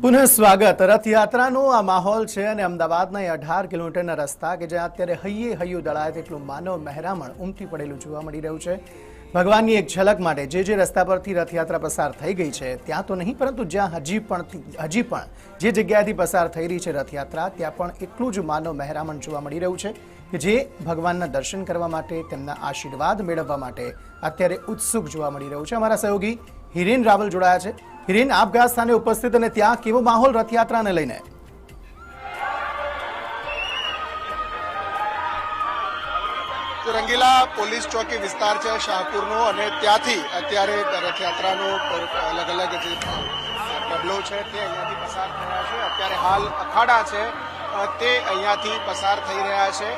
પુનઃ સ્વાગત। રથયાત્રાનો આ માહોલ છે અને અમદાવાદના 18 કિલોમીટરના રસ્તા કે જ્યાં અત્યારે હૈયે હૈયું દળાય તેટલું માનવ મહેરામણ ઉમટી પડેલું જોવા મળી રહ્યું છે। ભગવાનની એક ઝલક માટે જે રસ્તા પરથી રથયાત્રા પસાર થઈ ગઈ છે ત્યાં તો નહીં, પરંતુ જ્યાં હજી પણ જે જગ્યાએથી પસાર થઈ રહી છે રથયાત્રા ત્યાં પણ એટલું જ માનવ મહેરામણ જોવા મળી રહ્યું છે કે જે ભગવાનના દર્શન કરવા માટે, તેમના આશીર્વાદ મેળવવા માટે અત્યારે ઉત્સુક જોવા મળી રહ્યું છે। અમારા સહયોગી હિરેન રાવલ જોડાયા છે। હિરેન, આપ ગયા સ્થાને ઉપસ્થિત અને ત્યાં કેવો માહોલ રથયાત્રાને લઈને? રંગીલા પોલીસ ચોકી વિસ્તાર છે શાહપુરનો, અને ત્યાંથી અત્યારે રથયાત્રાનો અલગ અલગ જે ડબલો છે તે અહીંયાથી પસાર થયા છે। અત્યારે હાલ અખાડા છે તે અહીંયાથી પસાર થઈ રહ્યા છે।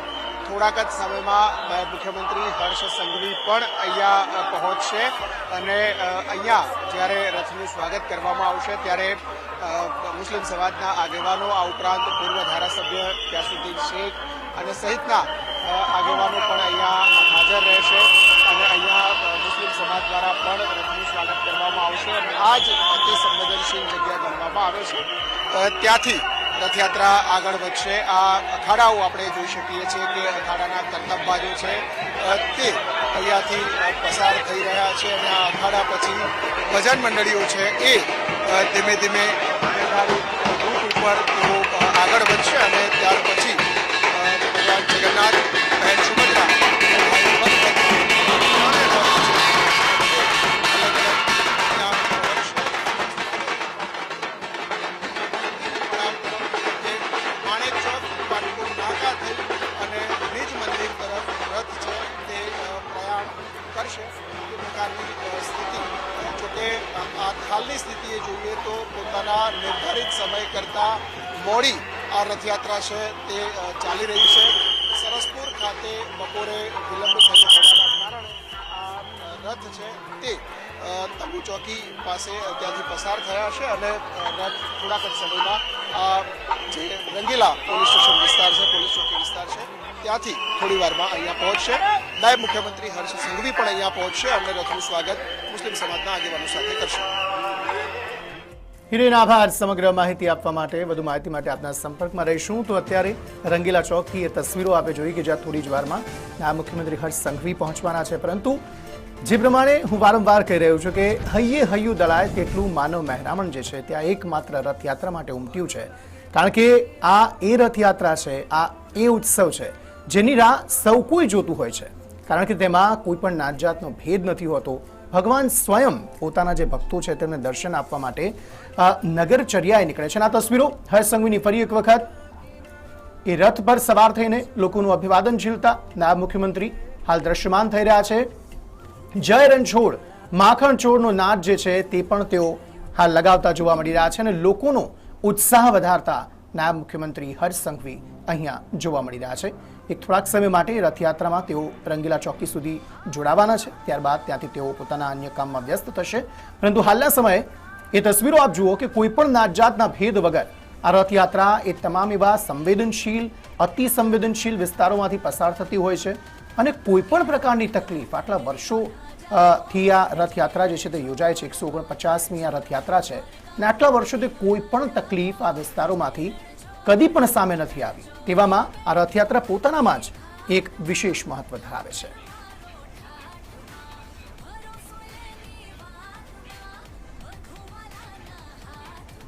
થોડાક જ સમયમાં નાયબ મુખ્યમંત્રી હર્ષ સંઘવી પણ અહીંયા પહોંચશે અને અહીંયા જ્યારે રથનું સ્વાગત કરવામાં આવશે ત્યારે મુસ્લિમ સમાજના આગેવાનો, આ ઉપરાંત પૂર્વ ધારાસભ્ય ગ્યાસુદ્દીન શેખ અને સહિતના આગેવાનો પણ અહીંયા હાજર રહેશે અને અહીંયા મુસ્લિમ સમાજ દ્વારા પણ રથનું સ્વાગત કરવામાં આવશે અને આ જ અતિ સંવેદનશીલ જગ્યા ગણવામાં આવે છે। ત્યાંથી રથયાત્રા આગળ વધશે। આ અખાડાઓ આપણે જોઈ શકીએ છીએ કે અખાડાના કરતબબાજો છે તે અહીંયાથી પસાર થઈ રહ્યા છે અને આ અખાડા પછી ભજન મંડળીઓ છે એ ધીમે ધીમે રૂટ ઉપર તેઓ આગળ વધશે અને ત્યાર પછી ભગવાન જગન્નાથ, બહેન સુભદ્રા, હાલની સ્થિતિએ જોઈએ તો પોતાના નિર્ધારિત સમય કરતાં મોડી આ રથયાત્રા છે તે ચાલી રહી છે। સરસપુર ખાતે બપોરે વિલંબ થયો હોવાના કારણે આ રથ છે તે તંબુ ચોકી પાસે ત્યાંથી પસાર થયા છે અને રથ થોડાક જ સમયમાં આ જે રંગીલા પોલીસ સ્ટેશન વિસ્તાર છે, પોલીસ ચોકી વિસ્તાર છે ત્યાંથી થોડી વારમાં અહીંયા પહોંચશે। નાયબ મુખ્યમંત્રી હર્ષ સંઘવી પણ અહીંયા પહોંચશે અને રથનું સ્વાગત મુસ્લિમ સમાજના આગેવાનો સાથે કરશે। હિરેન, આભાર સમગ્ર માહિતી આપવા માટે। વધુ માહિતી માટે આપના સંપર્કમાં રહીશું। તો અત્યારે રંગીલા ચોકથી એ તસવીરો આપે જોઈ કે જ્યાં થોડી જ વારમાં નાયબ મુખ્યમંત્રી હર્ષ સંઘવી પહોંચવાના છે, પરંતુ જે પ્રમાણે હું વારંવાર કહી રહ્યો છું કે હૈયે હૈયું દળાય તેટલું માનવ મહેરામણ જે છે ત્યાં એકમાત્ર રથયાત્રા માટે ઉમટ્યું છે, કારણ કે આ એ રથયાત્રા છે, આ એ ઉત્સવ છે જેની રાહ સૌ કોઈ જોતું હોય છે, કારણ કે તેમાં કોઈ પણ નાત જાતનો ભેદ નથી હોતો। ભગવાન સ્વયં પોતાના જે ભક્તો છે તેમને દર્શન આપવા માટે નગરચર્યાએ નીકળે છે। આ તસવીરો હર્ષ સંઘવીની ફરી એક વખત એ રથ પર સવાર થઈને લોકોનું અભિવાદન ઝીલતા નાયબ મુખ્યમંત્રી હાલ દ્રશ્યમાન થઈ રહ્યા છે। જય રણછોડ, માખણ ચોરનો નાદ જે છે તે પણ તેઓ હાલ લગાવતા જોવા મળી રહ્યા છે અને લોકોનો ઉત્સાહ વધારતા નાયબ મુખ્યમંત્રી હર્ષ સંઘવી અહીંયા જોવા મળી રહ્યા છે। એક થોડાક સમય માટે રથયાત્રામાં તેઓ રંગીલા ચોકી સુધી જોડાવાના છે, ત્યારબાદ ત્યાંથી તેઓ પોતાના અન્ય કામમાં વ્યસ્ત થશે, પરંતુ હાલના સમયે એ તસવીરો આપ જુઓ કે કોઈ પણ નાત જાતના ભેદ વગર આ રથયાત્રા એ તમામ એવા સંવેદનશીલ, અતિ સંવેદનશીલ વિસ્તારોમાંથી પસાર થતી હોય છે અને કોઈ પણ પ્રકારની તકલીફ આટલા વર્ષોથી આ રથયાત્રા જે છે તે યોજાય છે। 149મી આ રથયાત્રા છે અને આટલા વર્ષોથી કોઈ પણ તકલીફ આ વિસ્તારોમાંથી કદી પણ સામે નથી આવી। તેવામાં આ રથયાત્રા પોતાનામાં જ એક વિશેષ મહત્વ ધરાવે છે।